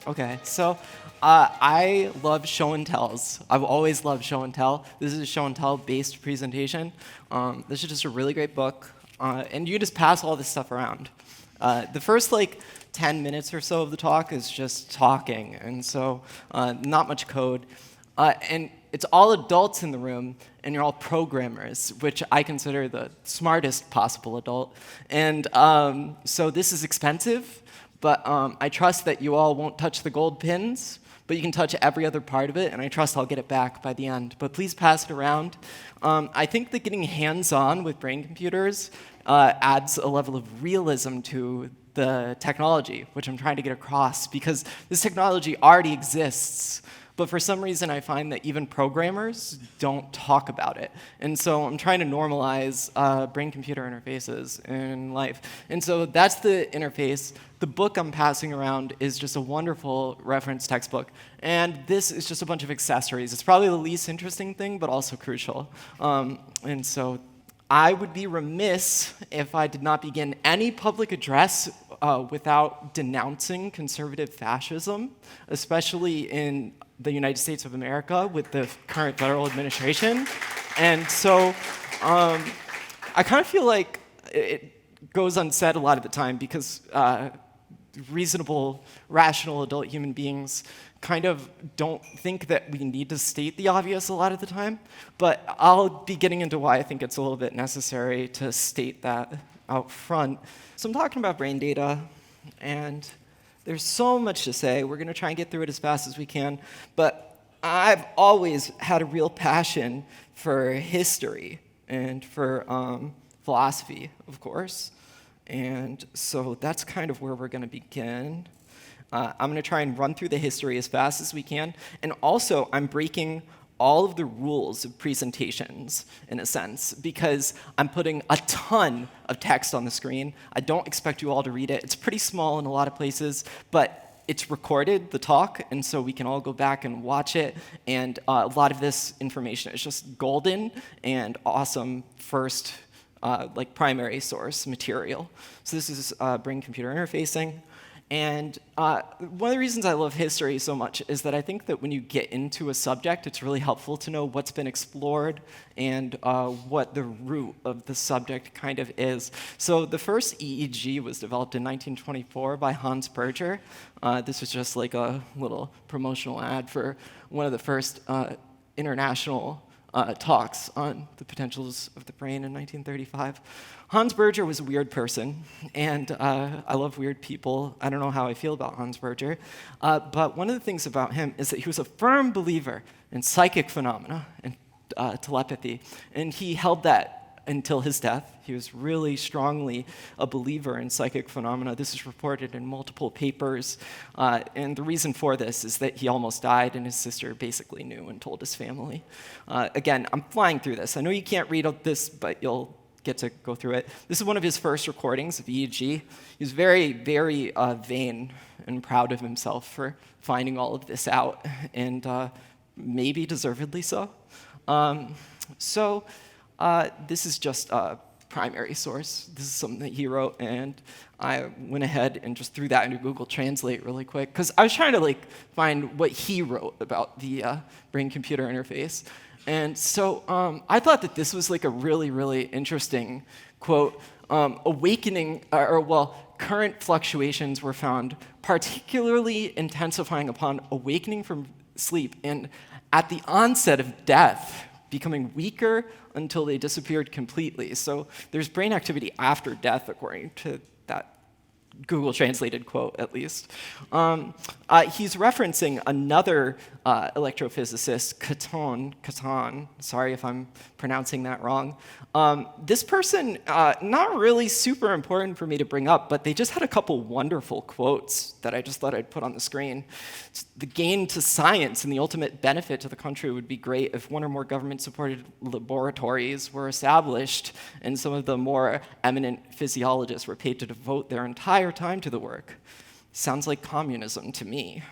Okay, so I love show and tells. I've always loved show and tell. This is a show and tell based presentation. This is just a really great book, and you just pass all this stuff around. The first 10 minutes or so of the talk is just talking, and so not much code. And it's all adults in the room, and you're all programmers, which I consider the smartest possible adult. And so this is expensive, but I trust that you all won't touch the gold pins, but you can touch every other part of it, and I trust I'll get it back by the end. But please pass it around. I think that getting hands-on with brain computers adds a level of realism to the technology, which I'm trying to get across, because this technology already exists. But for some reason, I find that even programmers don't talk about it. And so I'm trying to normalize brain-computer interfaces in life. And so that's the interface. The book I'm passing around is just a wonderful reference textbook. And this is just a bunch of accessories. It's probably the least interesting thing, but also crucial. And so I would be remiss if I did not begin any public address without denouncing conservative fascism, especially in the United States of America with the current federal administration. And so I kind of feel like it goes unsaid a lot of the time because reasonable, rational adult human beings kind of don't think that we need to state the obvious a lot of the time. But I'll be getting into why I think it's a little bit necessary to state that out front. So I'm talking about brain data, and there's so much to say. We're going to try and get through it as fast as we can. But I've always had a real passion for history and for philosophy, of course. And so that's kind of where we're going to begin. I'm going to try and run through the history as fast as we can. And also, I'm breaking all of the rules of presentations, in a sense, because I'm putting a ton of text on the screen. I don't expect you all to read it. It's pretty small in a lot of places, but it's recorded, the talk, and so we can all go back and watch it. And a lot of this information is just golden and awesome first primary source material. So this is brain-computer interfacing. And one of the reasons I love history so much is that I think that when you get into a subject, it's really helpful to know what's been explored and what the root of the subject kind of is. So the first EEG was developed in 1924 by Hans Berger. This was just like a little promotional ad for one of the first international talks on the potentials of the brain in 1935. Hans Berger was a weird person, and I love weird people. I don't know how I feel about Hans Berger, but one of the things about him is that he was a firm believer in psychic phenomena and telepathy, and he held that until his death. He was really strongly a believer in psychic phenomena. This is reported in multiple papers, and the reason for this is that he almost died, and his sister basically knew and told his family. Again, I'm flying through this. I know you can't read this, but you'll get to go through it. This is one of his first recordings of EEG. He was very, very vain and proud of himself for finding all of this out, and maybe deservedly so. This is just a primary source. This is something that he wrote, and I went ahead and just threw that into Google Translate really quick, because I was trying to find what he wrote about the brain-computer interface. And so I thought that this was a really, really interesting quote. Current fluctuations were found particularly intensifying upon awakening from sleep and at the onset of death, becoming weaker until they disappeared completely. So there's brain activity after death, according to that Google translated quote, at least. He's referencing another electrophysicist, Catan. Sorry if I'm pronouncing that wrong. This person, not really super important for me to bring up, but they just had a couple wonderful quotes that I just thought I'd put on the screen. The gain to science and the ultimate benefit to the country would be great if one or more government-supported laboratories were established and some of the more eminent physiologists were paid to devote their entire time to the work. Sounds like communism to me.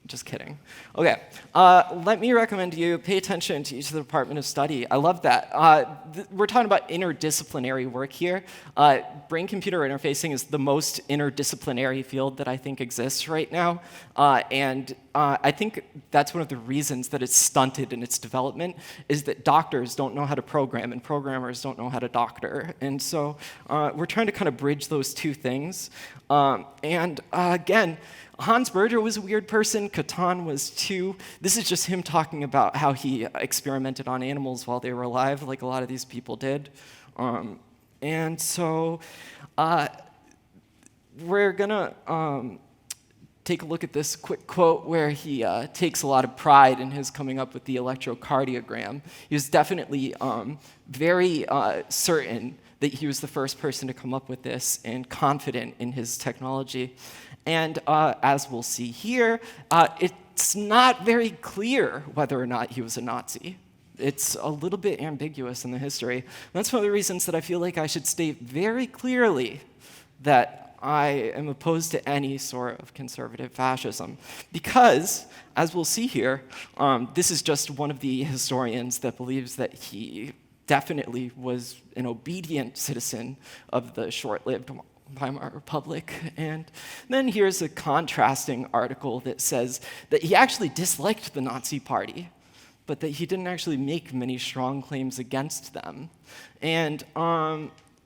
Just kidding. Okay, let me recommend you pay attention to each of the Department of Study. I love that. We're talking about interdisciplinary work here. Brain-computer interfacing is the most interdisciplinary field that I think exists right now, and I think that's one of the reasons that it's stunted in its development, is that doctors don't know how to program, and programmers don't know how to doctor. And so we're trying to kind of bridge those two things. Again, Hans Berger was a weird person. Catan was too. This is just him talking about how he experimented on animals while they were alive, like a lot of these people did. And so we're going to take a look at this quick quote where he takes a lot of pride in his coming up with the electrocardiogram. He was definitely very certain that he was the first person to come up with this and confident in his technology. And as we'll see here, it's not very clear whether or not he was a Nazi. It's a little bit ambiguous in the history. That's one of the reasons that I feel like I should state very clearly that I am opposed to any sort of conservative fascism. Because, as we'll see here, this is just one of the historians that believes that he definitely was an obedient citizen of the short-lived Weimar Republic. And then here's a contrasting article that says that he actually disliked the Nazi Party, but that he didn't actually make many strong claims against them. And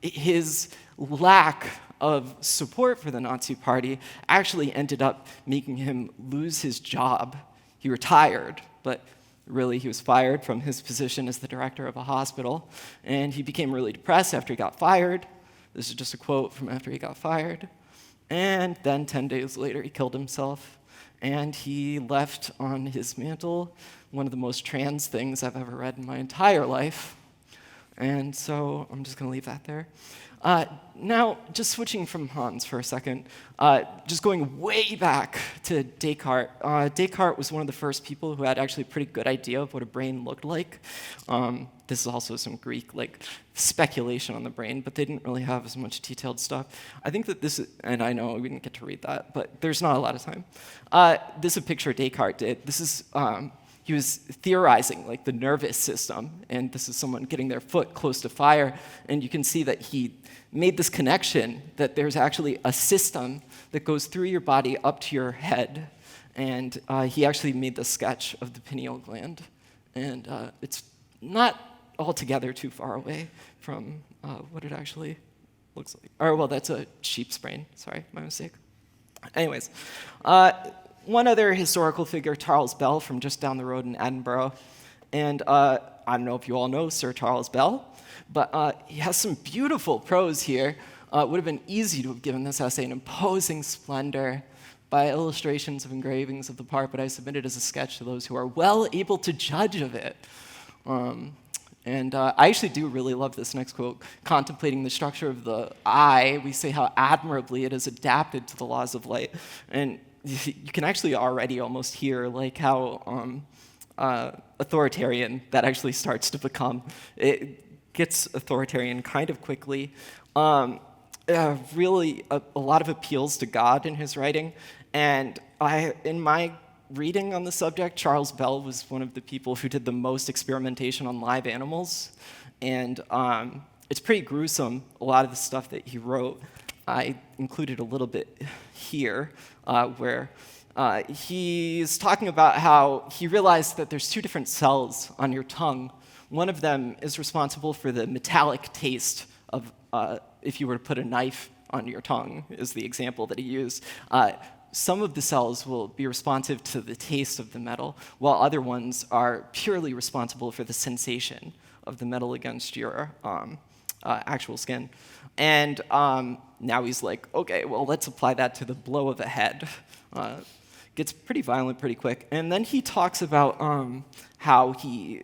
his lack of support for the Nazi Party actually ended up making him lose his job. He retired, but really he was fired from his position as the director of a hospital, and he became really depressed after he got fired. This is just a quote from after he got fired. And then 10 days later, he killed himself. And he left on his mantle one of the most trans things I've ever read in my entire life. And so I'm just going to leave that there. Now, just switching from Hans for a second, just going way back to Descartes. Descartes was one of the first people who had actually a pretty good idea of what a brain looked like. This is also some Greek speculation on the brain, but they didn't really have as much detailed stuff. I think that this is, and I know we didn't get to read that, but there's not a lot of time. This is a picture Descartes did. This is he was theorizing the nervous system, and this is someone getting their foot close to fire, and you can see that he made this connection that there's actually a system that goes through your body up to your head, and he actually made the sketch of the pineal gland, and it's not altogether too far away from what it actually looks like. Or, well, that's a sheep's brain. Sorry, my mistake. Anyways, one other historical figure, Charles Bell, from just down the road in Edinburgh. And I don't know if you all know Sir Charles Bell, but he has some beautiful prose here. It would have been easy to have given this essay an imposing splendor by illustrations of engravings of the part, but I submitted as a sketch to those who are well able to judge of it. I actually do really love this next quote. Contemplating the structure of the eye, we say how admirably it is adapted to the laws of light. And you can actually already almost hear how authoritarian that actually starts to become. It gets authoritarian kind of quickly. Really, a lot of appeals to God in his writing. And in my reading on the subject, Charles Bell was one of the people who did the most experimentation on live animals. And it's pretty gruesome, a lot of the stuff that he wrote. I included a little bit here where he's talking about how he realized that there's two different cells on your tongue. One of them is responsible for the metallic taste of if you were to put a knife on your tongue, is the example that he used. Some of the cells will be responsive to the taste of the metal, while other ones are purely responsible for the sensation of the metal against your actual skin. And now he's like, okay, well, let's apply that to the blow of a head. Gets pretty violent pretty quick. And then he talks about how he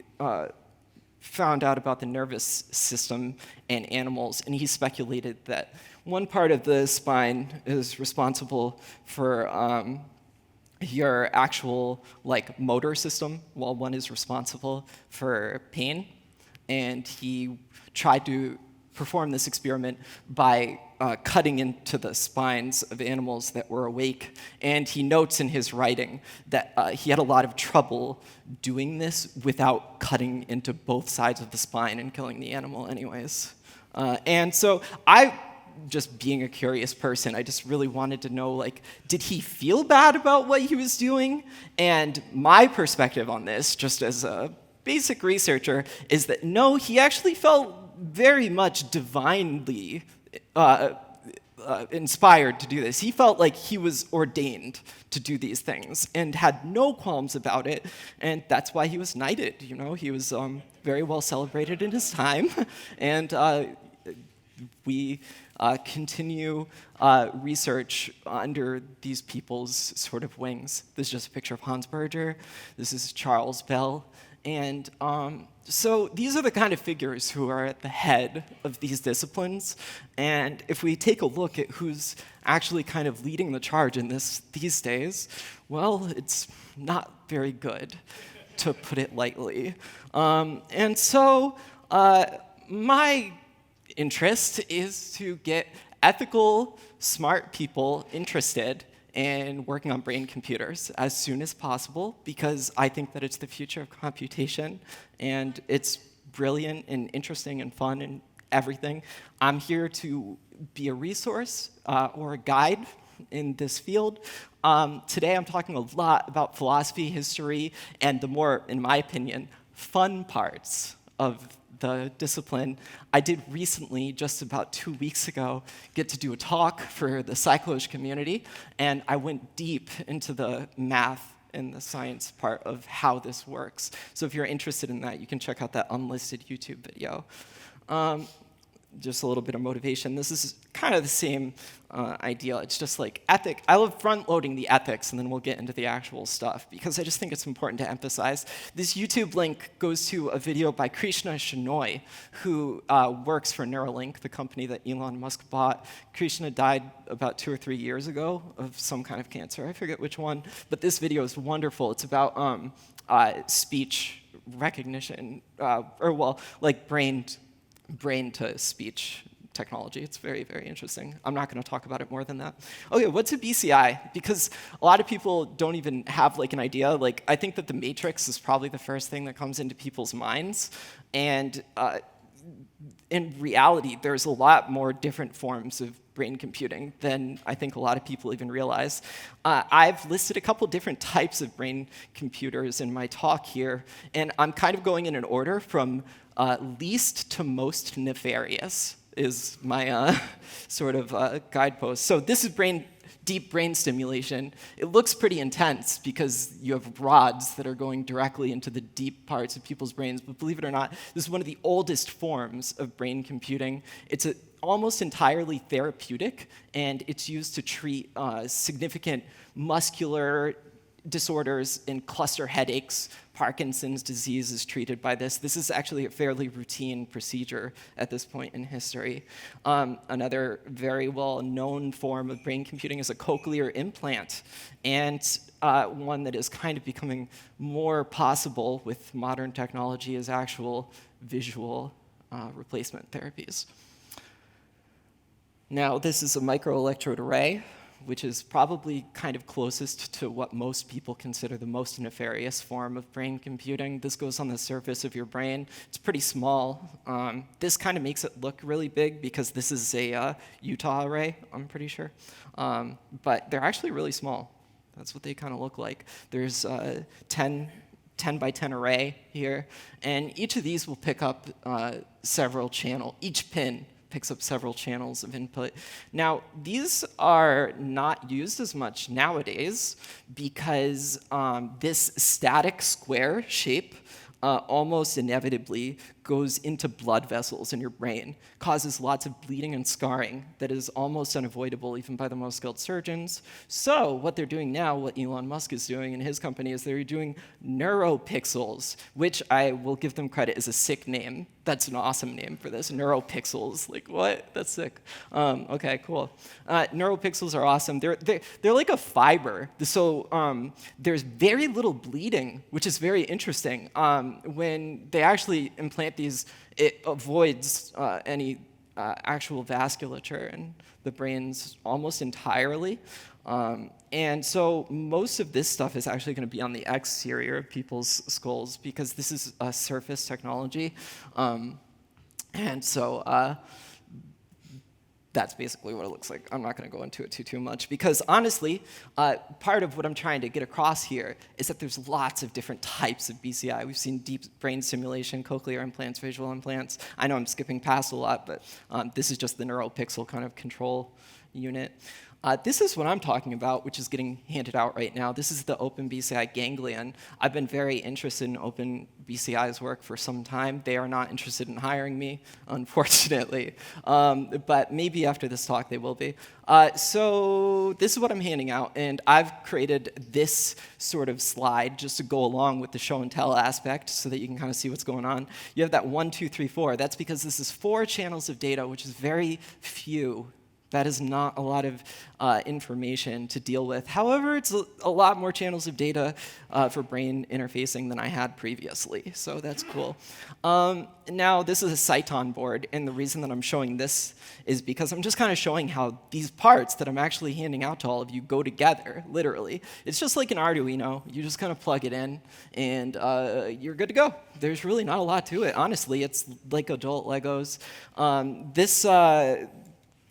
found out about the nervous system in animals, and he speculated that one part of the spine is responsible for your actual motor system, while one is responsible for pain. And he tried to perform this experiment by cutting into the spines of animals that were awake. And he notes in his writing that he had a lot of trouble doing this without cutting into both sides of the spine and killing the animal anyways. And so just being a curious person, I just really wanted to know, like, did he feel bad about what he was doing? And my perspective on this, just as a basic researcher, is that no, he actually felt very much divinely inspired to do this. He felt like he was ordained to do these things and had no qualms about it, and that's why he was knighted. You know, he was very well celebrated in his time, and we continue research under these people's sort of wings. This is just a picture of Hans Berger. This is Charles Bell. And so these are the kind of figures who are at the head of these disciplines. And if we take a look at who's actually kind of leading the charge in these days, well, it's not very good, to put it lightly. And so my interest is to get ethical, smart people interested in working on brain computers as soon as possible, because I think that it's the future of computation, and it's brilliant and interesting and fun and everything. I'm here to be a resource or a guide in this field. Today I'm talking a lot about philosophy, history, and the more, in my opinion, fun parts of the discipline. I did recently, just about 2 weeks ago, get to do a talk for the Clojure community, and I went deep into the math and the science part of how this works. So if you're interested in that, you can check out that unlisted YouTube video. Just a little bit of motivation. This is kind of the same idea. It's just like ethic. I love front-loading the ethics, and then we'll get into the actual stuff, because I just think it's important to emphasize. This YouTube link goes to a video by Krishna Shenoy, who works for Neuralink, the company that Elon Musk bought. Krishna died about 2 or 3 years ago of some kind of cancer. I forget which one. But this video is wonderful. It's about speech recognition, like brain-to-speech technology. It's very, very interesting. I'm not going to talk about it more than that. Okay, what's a BCI? Because a lot of people don't even have like an idea. Like, I think that the Matrix is probably the first thing that comes into people's minds. And in reality, there's a lot more different forms of brain computing than I think a lot of people even realize. I've listed a couple different types of brain computers in my talk here, and I'm kind of going in an order from least to most nefarious is my sort of guidepost. So this is deep brain stimulation. It looks pretty intense because you have rods that are going directly into the deep parts of people's brains, but believe it or not, this is one of the oldest forms of brain computing. It's almost entirely therapeutic, and it's used to treat significant muscular disorders and cluster headaches. Parkinson's disease is treated by this. This is actually a fairly routine procedure at this point in history. Another very well-known form of brain computing is a cochlear implant, and one that is kind of becoming more possible with modern technology is actual visual replacement therapies. Now, this is a microelectrode array, which is probably kind of closest to what most people consider the most nefarious form of brain computing. This goes on the surface of your brain. It's pretty small. This kind of makes it look really big because this is a Utah array, I'm pretty sure. But they're actually really small. That's what they kind of look like. There's a 10 by 10 array here, and each of these will pick up several channels. Each pin picks up several channels of input. Now, these are not used as much nowadays because this static square shape almost inevitably goes into blood vessels in your brain, causes lots of bleeding and scarring that is almost unavoidable even by the most skilled surgeons. So what they're doing now, what Elon Musk is doing in his company, is they're doing neuropixels, which I will give them credit is a sick name. That's an awesome name for this, neuropixels. Like, what? That's sick. Okay, cool. Neuropixels are awesome. They're like a fiber. So there's very little bleeding, which is very interesting. When they actually implant these, it avoids any actual vasculature in the brains almost entirely. And so most of this stuff is actually going to be on the exterior of people's skulls because this is a surface technology. And so that's basically what it looks like. I'm not going to go into it too much because honestly, part of what I'm trying to get across here is that there's lots of different types of BCI. We've seen deep brain stimulation, cochlear implants, visual implants. I know I'm skipping past a lot, but this is just the neural pixel kind of control unit. This is what I'm talking about, which is getting handed out right now. This is the OpenBCI ganglion. I've been very interested in OpenBCI's work for some time. They are not interested in hiring me, unfortunately. But maybe after this talk they will be. So this is what I'm handing out, and I've created this sort of slide just to go along with the show and tell aspect so that you can kind of see what's going on. You have that 1, 2, 3, 4. That's because this is 4 channels of data, which is very few. That is not a lot of information to deal with. However, it's a lot more channels of data for brain interfacing than I had previously, so that's cool. Now, this is a Cyton board, and the reason that I'm showing this is because I'm just kind of showing how these parts that I'm actually handing out to all of you go together, literally. It's just like an Arduino. You just kind of plug it in, and you're good to go. There's really not a lot to it. Honestly, it's like adult Legos. This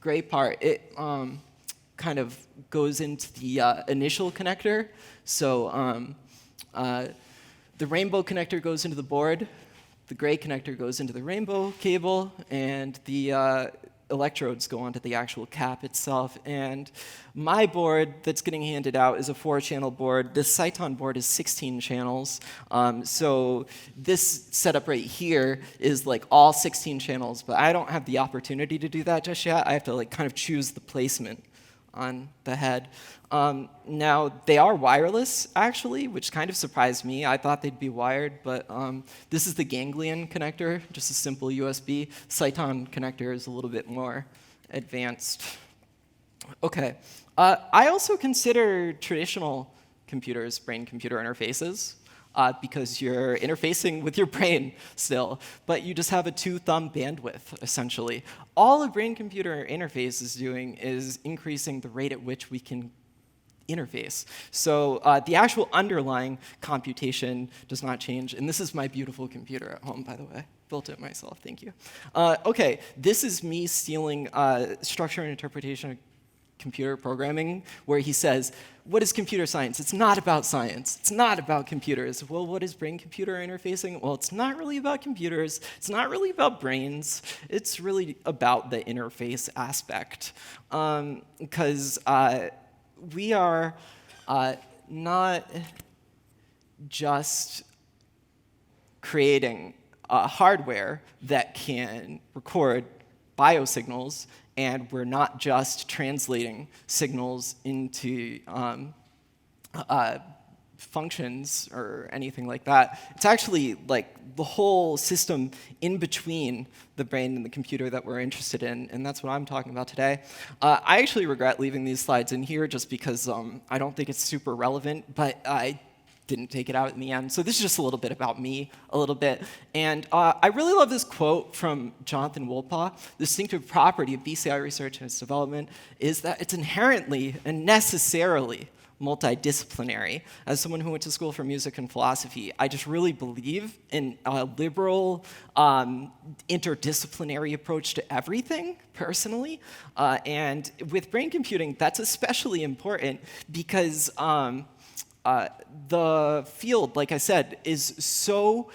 gray part, it kind of goes into the initial connector. So the rainbow connector goes into the board, the gray connector goes into the rainbow cable, and the electrodes go onto the actual cap itself. And my board that's getting handed out is a 4-channel board. This Cyton board is 16 channels. So this setup right here is like all 16 channels, but I don't have the opportunity to do that just yet. I have to like kind of choose the placement on the head. Now, they are wireless, actually, which kind of surprised me. I thought they'd be wired, but this is the ganglion connector, just a simple USB. Cyton connector is a little bit more advanced. OK. I also consider traditional computers brain-computer interfaces because you're interfacing with your brain still, but you just have a 2-thumb bandwidth, essentially. All a brain-computer interface is doing is increasing the rate at which we can interface. So the actual underlying computation does not change. And this is my beautiful computer at home, by the way. Built it myself, thank you. OK, this is me stealing structure and interpretation of computer programming, where he says, what is computer science? It's not about science. It's not about computers. Well, what is brain-computer interfacing? Well, it's not really about computers. It's not really about brains. It's really about the interface aspect. Because we are not just creating hardware that can record biosignals, and we're not just translating signals into functions or anything like that. It's actually like the whole system in between the brain and the computer that we're interested in, and that's what I'm talking about today. I actually regret leaving these slides in here just because I don't think it's super relevant, but I didn't take it out in the end. So this is just a little bit about me, a little bit. And I really love this quote from Jonathan Wolpaw. The distinctive property of BCI research and its development is that it's inherently and necessarily multidisciplinary. As someone who went to school for music and philosophy, I just really believe in a liberal, interdisciplinary approach to everything, personally. And with brain computing, that's especially important because the field, like I said, is so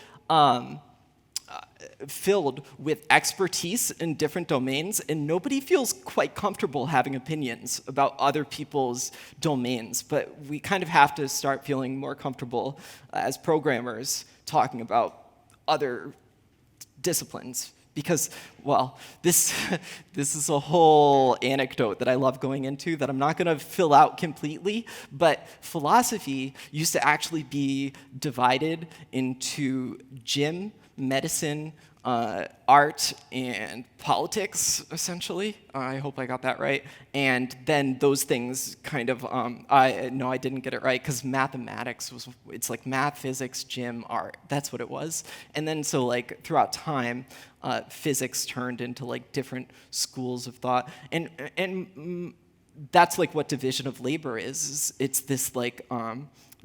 filled with expertise in different domains, and nobody feels quite comfortable having opinions about other people's domains. But we kind of have to start feeling more comfortable as programmers talking about other disciplines. Because, well, this is a whole anecdote that I love going into that I'm not going to fill out completely, but philosophy used to actually be divided into gym, medicine, art and politics, essentially. I hope I got that right. And then those things kind of, no, I didn't get it right, because mathematics it's like math, physics, gym, art. That's what it was. And then so like throughout time, physics turned into like different schools of thought. And that's like what division of labor is. It's this like,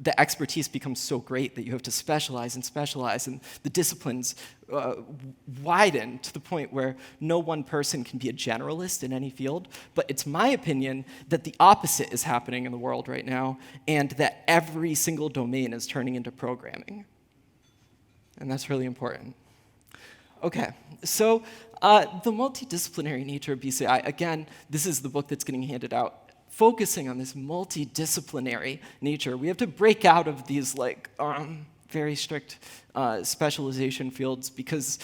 the expertise becomes so great that you have to specialize, and the disciplines widen to the point where no one person can be a generalist in any field. But it's my opinion that the opposite is happening in the world right now, and that every single domain is turning into programming. And that's really important. Okay, so the multidisciplinary nature of BCI, again, this is the book that's getting handed out, focusing on this multidisciplinary nature. We have to break out of these like very strict specialization fields, because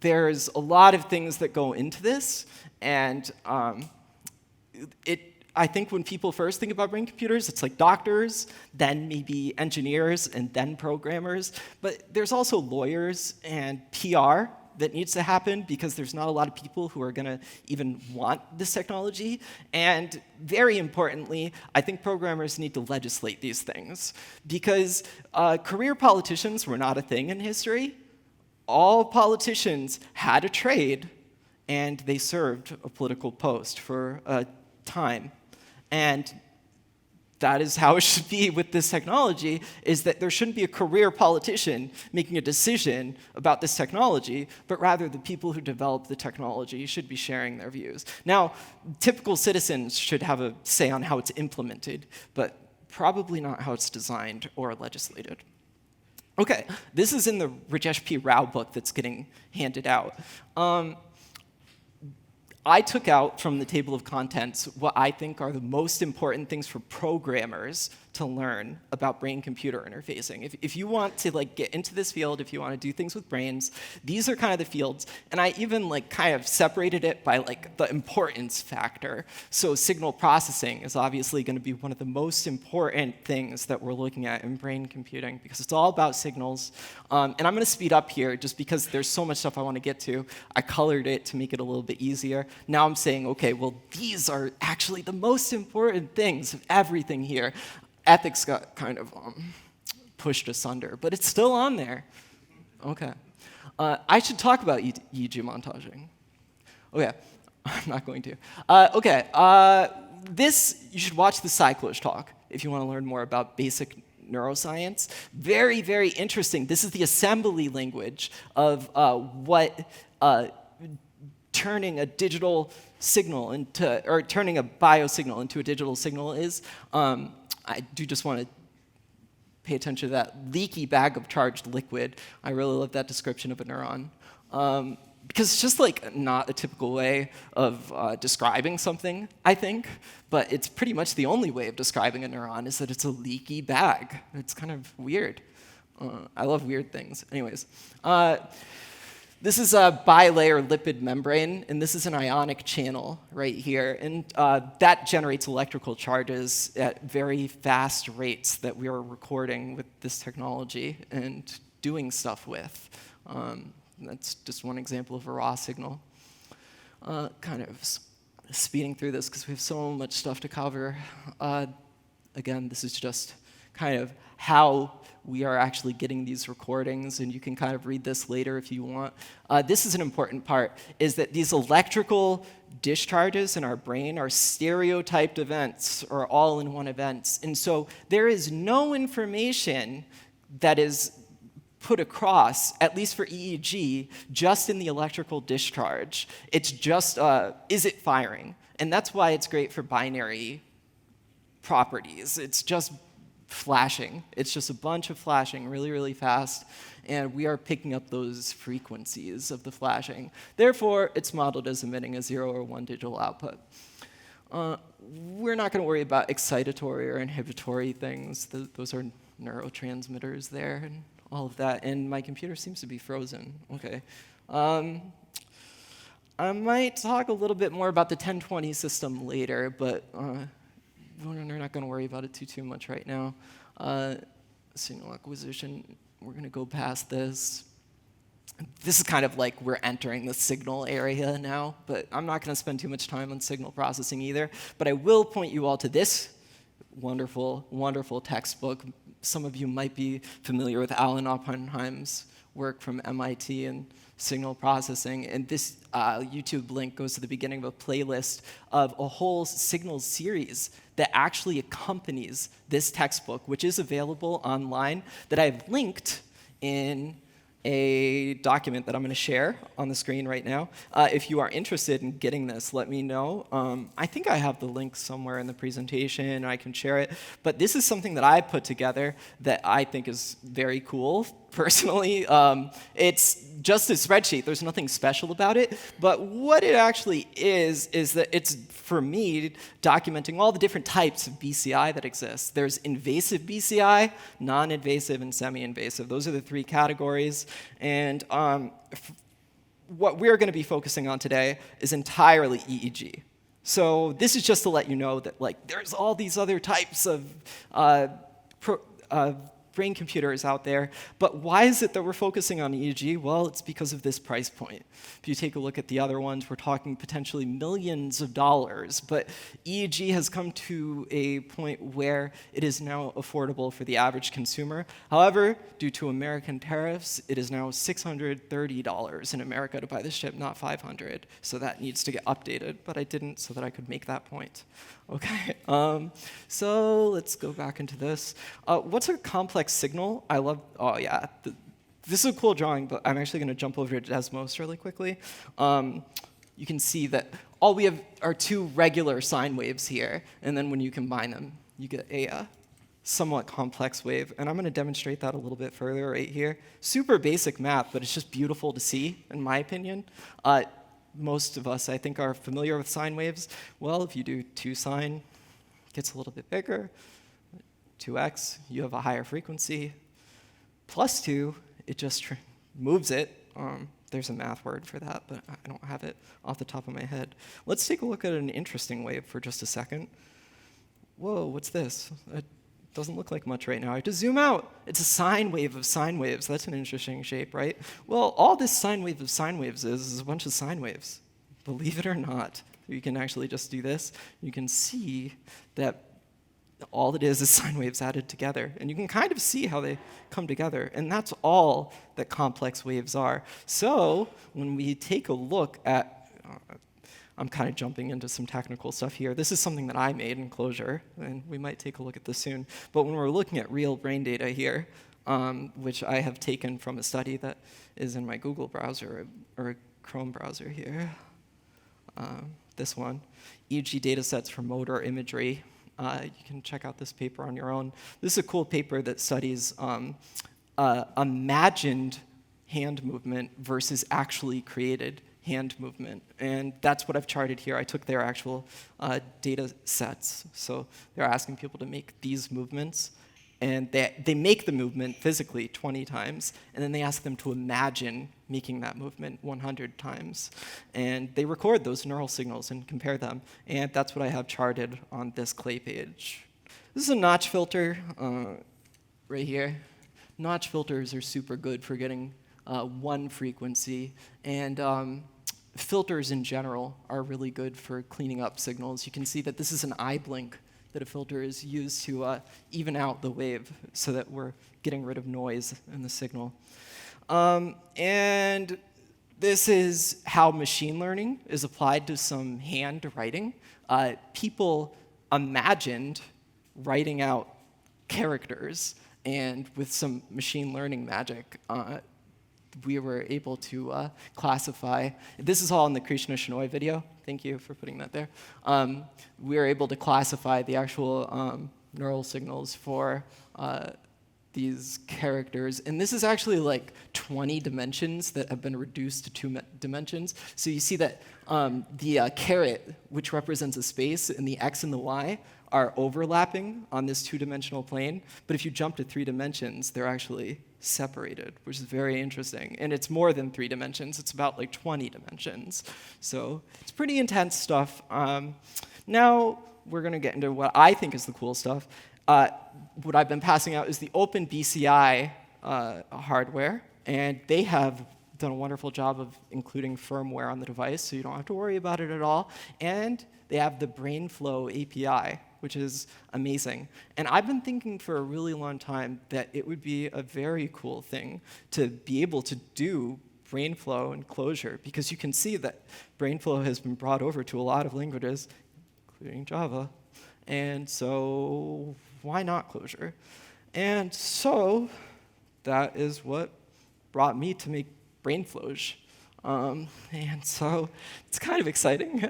there's a lot of things that go into this, and I think when people first think about brain computers, it's like doctors, then maybe engineers, and then programmers. But there's also lawyers and PR that needs to happen, because there's not a lot of people who are going to even want this technology. And very importantly, I think programmers need to legislate these things, because career politicians were not a thing in history. All politicians had a trade, and they served a political post for a time. And that is how it should be with this technology, is that there shouldn't be a career politician making a decision about this technology, but rather the people who develop the technology should be sharing their views. Now, typical citizens should have a say on how it's implemented, but probably not how it's designed or legislated. Okay, this is in the Rajesh P. Rao book that's getting handed out. I took out from the table of contents what I think are the most important things for programmers to learn about brain-computer interfacing. If you want to like get into this field, if you want to do things with brains, these are kind of the fields. And I even like kind of separated it by like the importance factor. So signal processing is obviously going to be one of the most important things that we're looking at in brain computing, because it's all about signals. And I'm going to speed up here just because there's so much stuff I want to get to. I colored it to make it a little bit easier. Now I'm saying, okay, well, these are actually the most important things of everything here. Ethics got kind of pushed asunder, but it's still on there. Okay. I should talk about EEG montaging. Okay, I'm not going to. Okay, this, you should watch the Clojure talk if you want to learn more about basic neuroscience. Very, very interesting. This is the assembly language of what turning a digital signal into, or turning a biosignal into a digital signal is. I do just want to pay attention to that leaky bag of charged liquid. I really love that description of a neuron. Because it's just like not a typical way of describing something, I think. But it's pretty much the only way of describing a neuron, is that it's a leaky bag. It's kind of weird. I love weird things. Anyways. This is a bilayer lipid membrane, and this is an ionic channel right here. And that generates electrical charges at very fast rates that we are recording with this technology and doing stuff with. That's just one example of a raw signal. Kind of speeding through this because we have so much stuff to cover. Again, this is just kind of how we are actually getting these recordings, and you can kind of read this later if you want. This is an important part, is that these electrical discharges in our brain are stereotyped events, or all-in-one events. And so there is no information that is put across, at least for EEG, just in the electrical discharge. It's just, is it firing? And that's why it's great for binary properties. It's just flashing. It's just a bunch of flashing really, really fast, and we are picking up those frequencies of the flashing. Therefore, it's modeled as emitting a 0 or 1 digital output. We're not going to worry about excitatory or inhibitory things. Those are neurotransmitters there and all of that, and my computer seems to be frozen. Okay. I might talk a little bit more about the 1020 system later, but we're not going to worry about it too much right now. Signal acquisition, we're going to go past this. This is kind of like we're entering the signal area now, but I'm not going to spend too much time on signal processing either. But I will point you all to this wonderful, wonderful textbook. Some of you might be familiar with Alan Oppenheim's work from MIT and signal processing. And this YouTube link goes to the beginning of a playlist of a whole signal series that actually accompanies this textbook, which is available online, that I've linked in a document that I'm going to share on the screen right now. If you are interested in getting this, let me know. I think I have the link somewhere in the presentation. I can share it. But this is something that I put together that I think is very cool, personally. It's just a spreadsheet. There's nothing special about it. But what it actually is that it's, for me, documenting all the different types of BCI that exist. There's invasive BCI, non-invasive, and semi-invasive. Those are the three categories. And what we're going to be focusing on today is entirely EEG. So this is just to let you know that there's all these other types of brain computers out there. But why is it that we're focusing on EEG? Well, it's because of this price point. If you take a look at the other ones, we're talking potentially millions of dollars. But EEG has come to a point where it is now affordable for the average consumer. However, due to American tariffs, it is now $630 in America to buy this chip, not $500. So that needs to get updated. But I didn't so that I could make that point. Okay, so let's go back into this. What's a complex signal? I love, oh yeah, this is a cool drawing, but I'm actually going to jump over to Desmos really quickly. You can see that all we have are two regular sine waves here, and then when you combine them, you get a somewhat complex wave. And I'm going to demonstrate that a little bit further right here. Super basic math, but it's just beautiful to see, in my opinion. Most of us, I think, are familiar with sine waves. Well, if you do 2 sine, it gets a little bit bigger. 2x, you have a higher frequency. Plus 2, it just moves it. There's a math word for that, but I don't have it off the top of my head. Let's take a look at an interesting wave for just a second. Whoa, what's this? It doesn't look like much right now. I have to zoom out. It's a sine wave of sine waves. That's an interesting shape, right? Well, all this sine wave of sine waves is a bunch of sine waves. Believe it or not, you can actually just do this. You can see that all it is sine waves added together. And you can kind of see how they come together. And that's all that complex waves are. So when we take a look at I'm kind of jumping into some technical stuff here. This is something that I made in Clojure, and we might take a look at this soon. But when we're looking at real brain data here, which I have taken from a study that is in my Google browser or a Chrome browser here, this one, EEG data sets for motor imagery. You can check out this paper on your own. This is a cool paper that studies imagined hand movement versus actually created hand movement. And that's what I've charted here. I took their actual data sets. So they're asking people to make these movements. And they make the movement physically 20 times. And then they ask them to imagine making that movement 100 times. And they record those neural signals and compare them. And that's what I have charted on this clay page. This is a notch filter right here. Notch filters are super good for getting one frequency. And filters in general are really good for cleaning up signals. You can see that this is an eye blink that a filter is used to even out the wave so that we're getting rid of noise in the signal. And this is how machine learning is applied to some handwriting. People imagined writing out characters, and with some machine learning magic, we were able to classify. This is all in the Krishna Shenoy video. Thank you for putting that there. We were able to classify the actual neural signals for these characters. And this is actually like 20 dimensions that have been reduced to 2 dimensions. So you see that the caret, which represents a space, and the x and the y are overlapping on this 2-dimensional plane. But if you jump to 3 dimensions, they're actually separated, which is very interesting. And it's more than 3 dimensions. It's about like 20 dimensions. So it's pretty intense stuff. Now we're going to get into what I think is the cool stuff. What I've been passing out is the Open BCI hardware. And they have done a wonderful job of including firmware on the device, so you don't have to worry about it at all. And they have the BrainFlow API, which is amazing. And I've been thinking for a really long time that it would be a very cool thing to be able to do BrainFlow and Clojure, because you can see that BrainFlow has been brought over to a lot of languages, including Java. And so why not Clojure? And so that is what brought me to make BrainFlow. And so it's kind of exciting.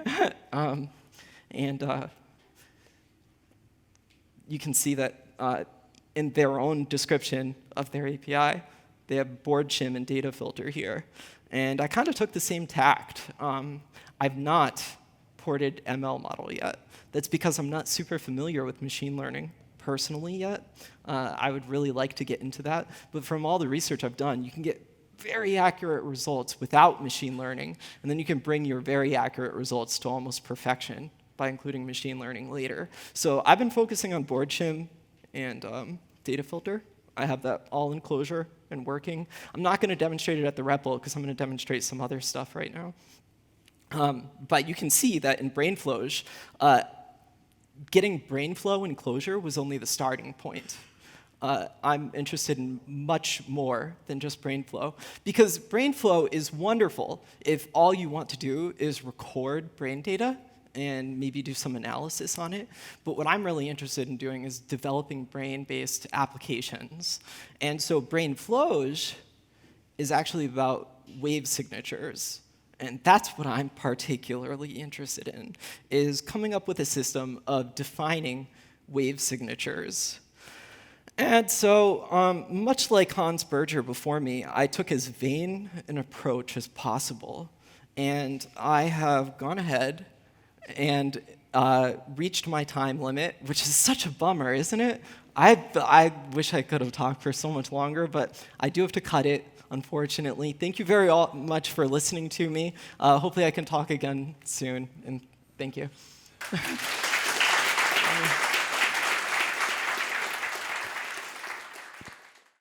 You can see that in their own description of their API, they have board shim and data filter here. And I kind of took the same tact. I've not ported ML model yet. That's because I'm not super familiar with machine learning personally yet. I would really like to get into that. But from all the research I've done, you can get very accurate results without machine learning. And then you can bring your very accurate results to almost perfection by including machine learning later. So I've been focusing on board shim and data filter. I have that all in Clojure and working. I'm not going to demonstrate it at the REPL because I'm going to demonstrate some other stuff right now. But you can see that in BrainFlow, getting BrainFlow in Clojure was only the starting point. I'm interested in much more than just BrainFlow, because BrainFlow is wonderful if all you want to do is record brain data and maybe do some analysis on it. But what I'm really interested in doing is developing brain-based applications. And so BrainFlow is actually about wave signatures. And that's what I'm particularly interested in, is coming up with a system of defining wave signatures. And so, much like Hans Berger before me, I took as vain an approach as possible. And I have gone ahead and reached my time limit, which is such a bummer, isn't it? I wish I could have talked for so much longer, but I do have to cut it, unfortunately. Thank you very much for listening to me. Hopefully I can talk again soon, and thank you.